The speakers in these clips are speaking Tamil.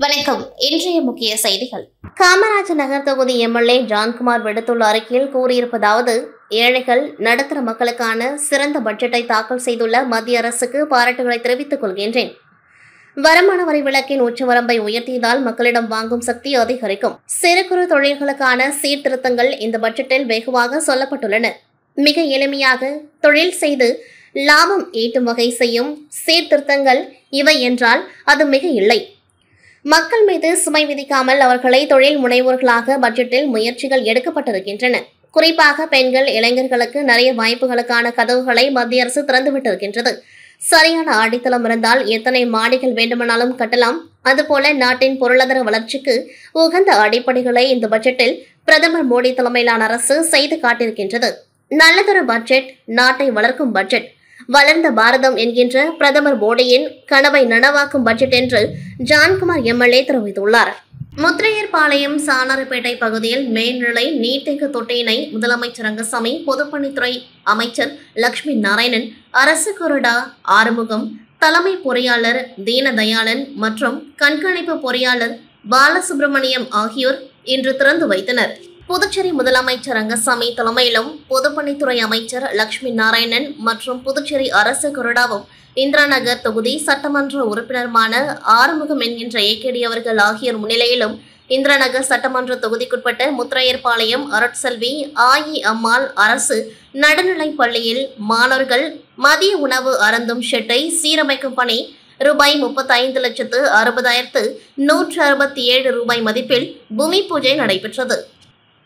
வணக்கம். இன்றைய முக்கிய செய்திகள். காமராஜர் நகர் தொகுதி எம்எல்ஏ ஜான்குமார் விடுத்துள்ள அறிக்கையில் கூறியிருப்பதாவது: ஏழைகள் நடுத்தர மக்களுக்கான சிறந்த பட்ஜெட்டை தாக்கல் செய்துள்ள மத்திய அரசுக்கு பாராட்டுகளை தெரிவித்துக் கொள்கின்றேன். வருமான வரி விலக்கின் உச்சவரம்பை உயர்த்தியதால் மக்களிடம் வாங்கும் சக்தி அதிகரிக்கும். சிறு குறு தொழில்களுக்கான சீர்திருத்தங்கள் இந்த பட்ஜெட்டில் வெகுவாக சொல்லப்பட்டுள்ளன. மிக எளிமையாக தொழில் செய்து லாபம் ஈட்டும் வகை செய்யும் சீர்திருத்தங்கள் இவை என்றால் அது மிக இல்லை. மக்கள் மீது சுமை விதிக்காமல் அவர்களை தொழில் முனைவோர்களாக பட்ஜெட்டில் முயற்சிகள் எடுக்கப்பட்டிருக்கின்றன. குறிப்பாக பெண்கள், இளைஞர்களுக்கு நிறைய வாய்ப்புகளுக்கான கதவுகளை மத்திய அரசு திறந்துவிட்டிருக்கின்றது. சரியான அடித்தளம் இருந்தால் எத்தனை மாடிகள் வேண்டுமானாலும் கட்டலாம். அதுபோல நாட்டின் பொருளாதார வளர்ச்சிக்கு உகந்த அடிப்படைகளை இந்த பட்ஜெட்டில் பிரதமர் மோடி தலைமையிலான அரசு செய்து காட்டியிருக்கின்றது. நல்லதொரு பட்ஜெட், நாட்டை வளர்க்கும் பட்ஜெட், வளர்ந்த பாரதம் என்கின்ற பிரதமர் மோடியின் கனவை நனவாக்கும் பட்ஜெட் என்று ஜான்குமார் எம்எல்ஏ தெரிவித்துள்ளார். முத்திரையர்பாளையம் சாணார்பேட்டை பகுதியில் மேல்நிலை நீர்த்தேக்க தொட்டியினை முதலமைச்சர் ரங்கசாமி, பொதுப்பணித்துறை அமைச்சர் லட்சுமி நாராயணன், அரசு கொறடா ஆறுமுகம், தலைமை பொறியாளர் தீனதயாளன் மற்றும் கண்காணிப்பு பொறியாளர் பாலசுப்ரமணியம் ஆகியோர் இன்று திறந்து வைத்தனர். புதுச்சேரி முதலமைச்சர் ரங்கசாமி தலைமையிலும் பொதுப்பணித்துறை அமைச்சர் லட்சுமி நாராயணன் மற்றும் புதுச்சேரி அரசு கொறடாவும் இந்திரா நகர் தொகுதி சட்டமன்ற உறுப்பினருமான ஆறுமுகம் என்கின்ற ஏகேடி அவர்கள் ஆகியோர் முன்னிலையிலும் இந்திரா நகர் சட்டமன்ற தொகுதிக்குட்பட்ட முத்திரையர்பாளையம் அருட்செல்வி ஆயி அம்மாள் அரசு நடுநிலைப் பள்ளியில் மாணவர்கள் மதிய உணவு அருந்தும் ஷெட்டை சீரமைக்கும் பணி ரூபாய் 35,60,167 ரூபாய் மதிப்பில் பூமி பூஜை நடைபெற்றது.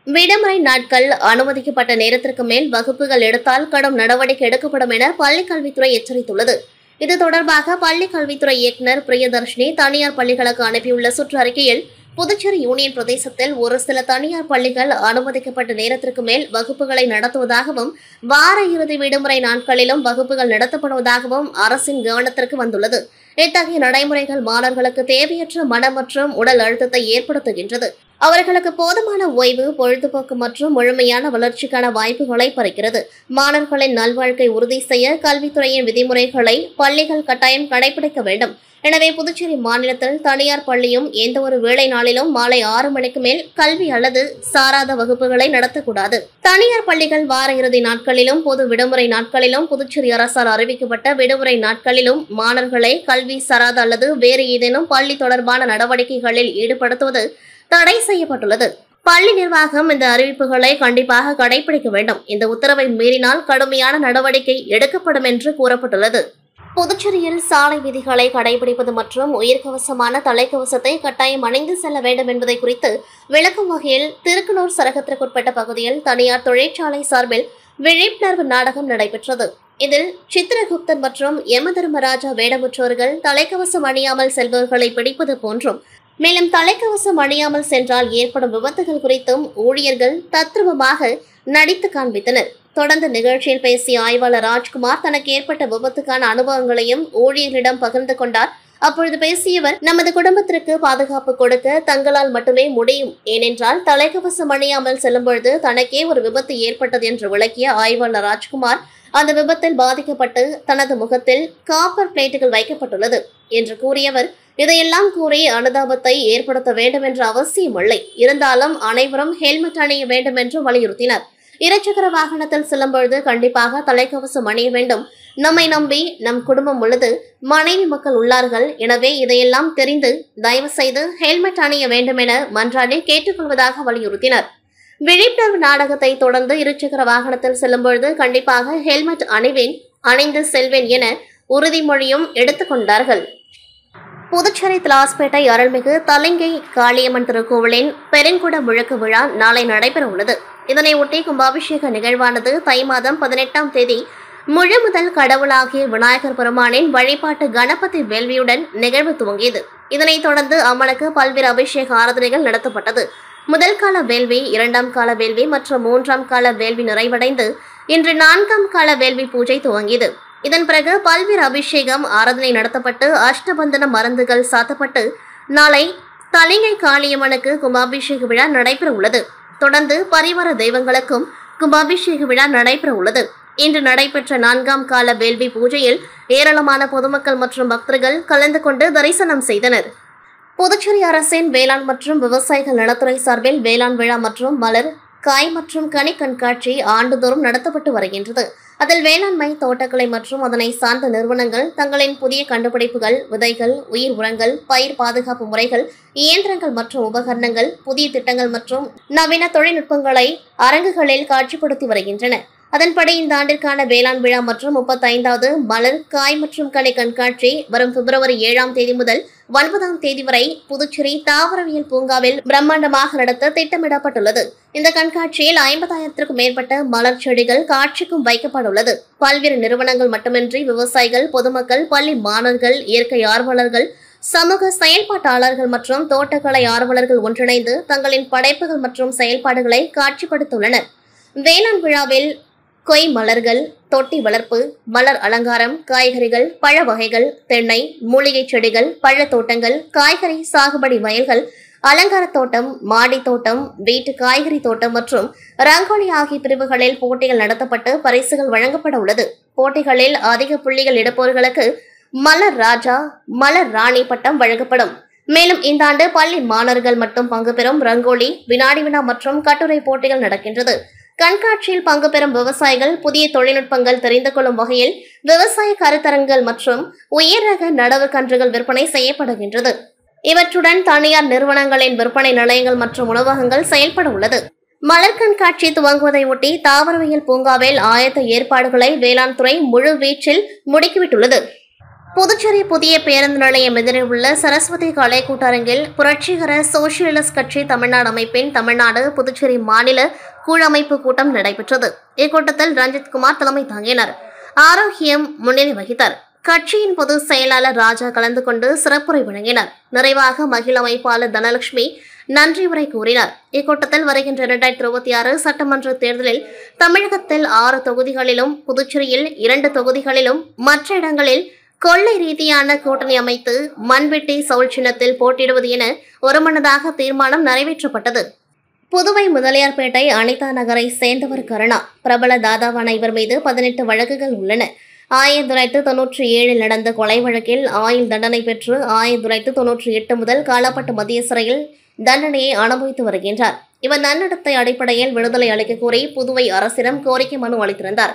விடுமுறை நாட்கள் அனுமதிக்கப்பட்ட நேரத்திற்கு மேல் வகுப்புகள் எடுத்தால் கடும் நடவடிக்கை எடுக்கப்படும் என பள்ளிக்கல்வித்துறை எச்சரித்துள்ளது. இது தொடர்பாக பள்ளிக்கல்வித்துறை இயக்குநர் பிரியதர்ஷினி தனியார் பள்ளிகளுக்கு அனுப்பியுள்ள சுற்றறிக்கையில், புதுச்சேரி யூனியன் பிரதேசத்தில் ஒரு சில தனியார் பள்ளிகள் அனுமதிக்கப்பட்ட நேரத்திற்கு மேல் வகுப்புகளை நடத்துவதாகவும், வார இறுதி விடுமுறை நாட்களிலும் வகுப்புகள் நடத்தப்படுவதாகவும் அரசின் கவனத்திற்கு வந்துள்ளது. இத்தகைய நடைமுறைகள் மாணவர்களுக்கு தேவையற்ற மன மற்றும் உடல் அழுத்தத்தை ஏற்படுத்துகின்றது. அவர்களுக்கு போதுமான ஓய்வு, பொழுதுபோக்கு மற்றும் முழுமையான வளர்ச்சிக்கான வாய்ப்புகளை பறிக்கிறது. மாணவர்களின் நல்வாழ்க்கை உறுதி செய்ய கல்வித்துறையின் விதிமுறைகளை பள்ளிகள் கட்டாயம் கடைபிடிக்க வேண்டும். எனவே புதுச்சேரி மாநிலத்தில் தனியார் பள்ளியும் எந்த ஒரு வேலை நாளிலும் மாலை 6 மணிக்கு மேல் கல்வி அல்லது சாராத வகுப்புகளை நடத்தக்கூடாது. தனியார் பள்ளிகள் வார இறுதி நாட்களிலும் பொது விடுமுறை நாட்களிலும் புதுச்சேரி அரசால் அறிவிக்கப்பட்ட விடுமுறை நாட்களிலும் மாணவர்களை கல்வி சாராத அல்லது வேறு ஏதேனும் பள்ளி தொடர்பான நடவடிக்கைகளில் ஈடுபடுத்துவது தடை செய்யப்பட்டுள்ளது. பள்ளி நிர்வாகம் இந்த அறிவிப்புகளை கண்டிப்பாக கடைபிடிக்க வேண்டும். இந்த உத்தரவை மீறினால் கடுமையான நடவடிக்கை எடுக்கப்படும் என்று கூறப்பட்டுள்ளது. புதுச்சேரியில் சாலை விதிகளை கடைபிடிப்பது மற்றும் உயிர்கவசமான தலைக்கவசத்தை கட்டாயம் அணிந்து செல்ல வேண்டும் என்பதை குறித்து விளக்கும் வகையில் திருக்கனூர் சரகத்திற்குட்பட்ட பகுதியில் தனியார் தொழிற்சாலை சார்பில் விழிப்புணர்வு நாடகம் நடைபெற்றது. இதில் சித்திரகுப்தன் மற்றும் யமதர்மராஜா வேடமுற்றோர்கள் தலைக்கவசம் அணியாமல் செல்பவர்களை பிடிப்பது போன்றும், மேலும் தலைக்கவசம் அணியாமல் சென்றால் ஏற்படும் விபத்துகள் குறித்தும் ஊழியர்கள் தத்ரூபமாக நடித்து காண்பித்தனர். தொடர்ந்து நிகழ்ச்சியில் பேசிய ஆய்வாளர் ராஜ்குமார் தனக்கு ஏற்பட்ட விபத்துக்கான அனுபவங்களையும் ஊழியர்களிடம் பகிர்ந்து கொண்டார். அப்பொழுது பேசியவர், நமது குடும்பத்திற்கு பாதுகாப்பு கொடுக்க தங்களால் மட்டுமே முடியும். ஏனென்றால் தலைக்கவசம் அணியாமல் செல்லும் பொழுது தனக்கே ஒரு விபத்து ஏற்பட்டது என்று விளக்கிய ஆய்வாளர் ராஜ்குமார், அந்த விபத்தில் பாதிக்கப்பட்டு தனது முகத்தில் காப்பர் பிளேட்டுகள் வைக்கப்பட்டுள்ளது என்று கூறியவர், இதையெல்லாம் கூறி அனுதாபத்தை ஏற்படுத்த வேண்டும் என்ற அவசியமில்லை. இருந்தாலும் அனைவரும் ஹெல்மெட் அணிய வேண்டும் என்று வலியுறுத்தினர். இருசக்கர வாகனத்தில் செல்லும் பொழுது கண்டிப்பாக தலைக்கவசம் அணிய வேண்டும். நம்மை நம்பி நம் குடும்பம் உள்ளது, மனைவி மக்கள் உள்ளார்கள். எனவே இதையெல்லாம் தெரிந்து தயவு செய்து ஹெல்மெட் அணிய வேண்டும் என மன்றாடி கேட்டுக்கொள்வதாக வலியுறுத்தினர். விழிப்புணர்வு நாடகத்தை தொடர்ந்து இருசக்கர வாகனத்தில் செல்லும் பொழுது கண்டிப்பாக ஹெல்மெட் அணிவேன், அணிந்து செல்வேன் என உறுதிமொழியும் எடுத்துக்கொண்டார்கள். புதுச்சேரி திலாஸ்பேட்டை அருள்மிகு தலிங்கை காளியம்மன் திருக்கோவிலின் பெருங்குட முழக்கு விழா நாளை நடைபெற உள்ளது. இதனையொட்டி கும்பாபிஷேக நிகழ்வானது தை மாதம் 18ஆம் தேதி முழு முதல் கடவுளாகிய விநாயகர் பெருமானின் வழிபாட்டு கணபதி வேள்வியுடன் நிகழ்வு துவங்கியது. இதனைத் தொடர்ந்து அம்மனுக்கு பல்வேறு அபிஷேக ஆராதனைகள் நடத்தப்பட்டது. முதல் கால வேள்வி, 2ஆம் கால வேள்வி மற்றும் 3ஆம் கால வேள்வி நிறைவடைந்து இன்று 4ஆம் கால வேள்வி பூஜை துவங்கியது. இதன் பிறகு பல்வேறு அபிஷேகம் ஆராதனை நடத்தப்பட்டு அஷ்டபந்தன மருந்துகள் சாத்தப்பட்டு நாளை தலிங்கை காளியம்மனுக்கு கும்பாபிஷேக விழா நடைபெற உள்ளது. தொடர்ந்து பரிவார தெய்வங்களுக்கும் கும்பாபிஷேக விழா நடைபெற உள்ளது. இன்று நடைபெற்ற 4ஆம் கால வேள்வி பூஜையில் ஏராளமான பொதுமக்கள் மற்றும் பக்தர்கள் கலந்து கொண்டு தரிசனம் செய்தனர். புதுச்சேரி அரசின் வேளாண் மற்றும் விவசாயிகள் நலத்துறை சார்பில் வேளாண் விழா மற்றும் மலர், காய் மற்றும் கனி கண்காட்சி ஆண்டுதோறும் நடத்தப்பட்டு வருகின்றது. அதில் வேளாண்மை, தோட்டக்கலை மற்றும் அதனை சார்ந்த நிறுவனங்கள் தங்களின் புதிய கண்டுபிடிப்புகள், விதைகள், உயிர் உரங்கள், பயிர் பாதுகாப்பு முறைகள், இயந்திரங்கள் மற்றும் உபகரணங்கள், புதிய திட்டங்கள் மற்றும் நவீன தொழில்நுட்பங்களை அரங்குகளில் காட்சிப்படுத்தி வருகின்றன. அதன்படி இந்த ஆண்டிற்கான வேளாண் விழா மற்றும் 35வது மலர், காய் மற்றும் கனி கண்காட்சி வரும் பிப்ரவரி 7ஆம் தேதி முதல் 9ஆம் தேதி வரை புதுச்சேரி தாவரவியல் பூங்காவில் பிரம்மாண்டமாக நடத்த திட்டமிடப்பட்டுள்ளது. இந்த கண்காட்சியில் 50,000க்கும் மேற்பட்ட மலர் செடிகள் காட்சிக்கும் வைக்கப்பட்டுள்ளது. பல்வேறு நிறுவனங்கள் மட்டுமின்றி விவசாயிகள், பொதுமக்கள், பள்ளி மாணவர்கள், இயற்கை ஆர்வலர்கள், சமூக செயல்பாட்டாளர்கள் மற்றும் தோட்டக்கலை ஆர்வலர்கள் ஒன்றிணைந்து தங்களின் படைப்புகள் மற்றும் செயல்பாடுகளை காட்சிப்படுத்தியுள்ளனர். வேளாண் விழாவில் கொய் மலர்கள், தொட்டி வளர்ப்பு, மலர் அலங்காரம், காய்கறிகள், பழ வகைகள், தென்னை, மூலிகை செடிகள், பழத்தோட்டங்கள், காய்கறி சாகுபடி வயல்கள், அலங்கார தோட்டம், மாடி தோட்டம், வீட்டு காய்கறி தோட்டம் மற்றும் ரங்கோலி ஆகிய பிரிவுகளில் போட்டிகள் நடத்தப்பட்டு பரிசுகள் வழங்கப்பட உள்ளது. போட்டிகளில் அதிக புள்ளிகள் எடுப்பவர்களுக்கு மலர் ராஜா, மலர் ராணி பட்டம் வழங்கப்படும். மேலும் இந்த ஆண்டு பள்ளி மாணவர்கள் மட்டும் பங்கு பெறும் ரங்கோலி, வினாடி வினா மற்றும் கட்டுரை போட்டிகள் நடக்கின்றது. கண்காட்சியில் பங்கு பெறும் விவசாயிகள் புதிய தொழில்நுட்பங்கள் தெரிந்து கொள்ளும் வகையில் விவசாய கருத்தரங்குகள் மற்றும் உயர் ரக நடவு கன்றுகள் விற்பனை செய்யப்படுகின்றது. இவற்றுடன் தனியார் நிறுவனங்களின் விற்பனை நிலையங்கள் மற்றும் உணவகங்கள் செயல்பட உள்ளது. மலர் கண்காட்சி துவங்குவதை ஒட்டி தாவரவியல் பூங்காவில் ஆயத்த ஏற்பாடுகளை வேளாண் துறை முழு வீச்சில் முடுக்கிவிட்டுள்ளது. புதுச்சேரி புதிய பேருந்து நிலையம் எதிரில் உள்ள சரஸ்வதி கலை கூட்டரங்கில் புரட்சிகர சோசியலிஸ்ட் கட்சி தமிழ்நாடு அமைப்பின் தமிழ்நாடு புதுச்சேரி மாநில குழமைப்பு கூட்டம் நடைபெற்றது. இக்கூட்டத்தில் ரஞ்சித் குமார் தலைமை தாங்கினார். ஆரோக்கியம் முன்னிலை வகித்தார். கட்சியின் பொதுச் செயலாளர் ராஜா கலந்து கொண்டு சிறப்புரை வழங்கினார். நிறைவாக மகிழ அமைப்பாளர் தனலட்சுமி நன்றி உரை கூறினார். இக்கூட்டத்தில் வருகின்ற 2026 சட்டமன்ற தேர்தலில் தமிழகத்தில் 6 தொகுதிகளிலும், புதுச்சேரியில் 2 தொகுதிகளிலும், மற்ற இடங்களில் கொள்ளை ரீதியான கூட்டணி அமைத்து மண்வெட்டி சவுல் சின்னத்தில் போட்டியிடுவது என ஒருமனதாக தீர்மானம் நிறைவேற்றப்பட்டது. புதுவை முதலியார்பேட்டை அனிதா நகரை சேர்ந்தவர் கருணா. பிரபல தாதாவான இவர் மீது 18 வழக்குகள் உள்ளன. 1997 நடந்த கொலை வழக்கில் ஆயுள் தண்டனை பெற்று 1998 முதல் காலாப்பட்டு மத்திய சிறையில் தண்டனையை அனுபவித்து வருகின்றார். இவர் நன்னடத்தை அடிப்படையில் விடுதலை அளிக்க கோரி புதுவை அரசிடம் கோரிக்கை மனு அளித்திருந்தார்.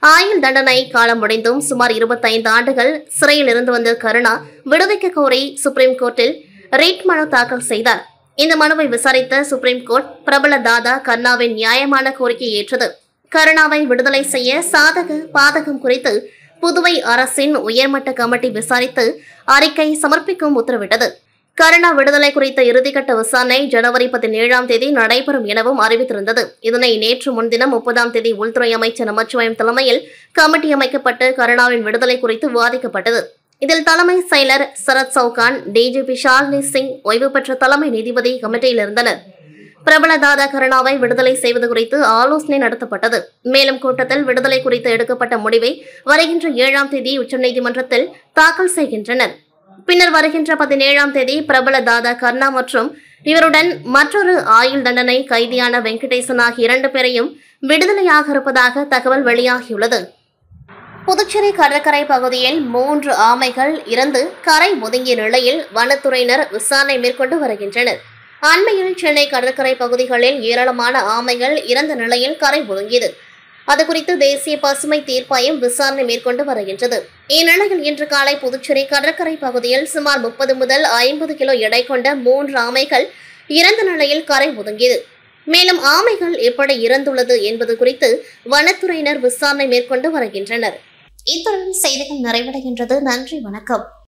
ஆயுள் தண்டனை காலம் முடிந்தும் சுமார் 25 ஆண்டுகள் சிறையில் இருந்து வந்த கருணா விடுவிக்க கோரி சுப்ரீம் கோர்ட்டில் ரிட் மனு தாக்கல் செய்தார். இந்த மனுவை விசாரித்த சுப்ரீம் கோர்ட் பிரபல தாதா கருணாவின் நியாயமான கோரிக்கையை ஏற்றது. கருணாவை விடுதலை செய்ய சாதக பாதகம் குறித்து புதுவை அரசின் உயர்மட்ட கமிட்டி விசாரித்து அறிக்கை சமர்ப்பிக்கும் உத்தரவிட்டது. கருணா விடுதலை குறித்த இறுதிக்கட்ட விசாரணை ஜனவரி 17ஆம் தேதி நடைபெறும் எனவும் அறிவித்திருந்தது. இதனை நேற்று முன்தினம் 30ஆம் தேதி உள்துறை அமைச்சர் நமச்சிவாயம் தலைமையில் கமிட்டி அமைக்கப்பட்டு கருணாவின் விடுதலை குறித்து விவாதிக்கப்பட்டது. இதில் தலைமை செயலர் சரத் சவுகான், டிஜிபி ஷாலினி சிங், ஓய்வு பெற்ற தலைமை நீதிபதி கமிட்டியில் இருந்தனர். பிரபல தாதா கருணாவை விடுதலை செய்வது குறித்து ஆலோசனை நடத்தப்பட்டது. மேலும் கூட்டத்தில் விடுதலை குறித்து எடுக்கப்பட்ட முடிவை வருகின்ற 7ஆம் தேதி உச்சநீதிமன்றத்தில் தாக்கல் செய்கின்றனர். பின்னர் வருகின்ற 17ஆம் தேதி பிரபல தாதா கருணா மற்றும் இவருடன் மற்றொரு ஆயுள் தண்டனை கைதியான வெங்கடேசன் ஆகிய 2 பேரையும் விடுதலையாக இருப்பதாக தகவல் வெளியாகியுள்ளது. புதுச்சேரி கடற்கரை பகுதியில் 3 ஆமைகள் இறந்து கரை ஒதுங்கிய நிலையில் வனத்துறையினர் விசாரணை மேற்கொண்டு வருகின்றனர். அண்மையில் சென்னை கடற்கரை பகுதிகளில் ஏராளமான ஆமைகள் இறந்த நிலையில் கரை ஒதுங்கியது. அதுகுறித்து தேசிய பசுமை தீர்ப்பாயம் விசாரணை மேற்கொண்டு வருகின்றது. இந்நிலையில் இன்று காலை புதுச்சேரி கடற்கரை பகுதியில் சுமார் 30 முதல் 50 கிலோ எடை கொண்ட 3 ஆமைகள் இறந்த நிலையில் கரை ஒதுங்கியது. மேலும் ஆமைகள் எப்படி இறந்துள்ளது என்பது குறித்து வனத்துறையினர் விசாரணை மேற்கொண்டு வருகின்றனர். இத்துடன் செய்திகள் நிறைவடைகின்றது. நன்றி, வணக்கம்.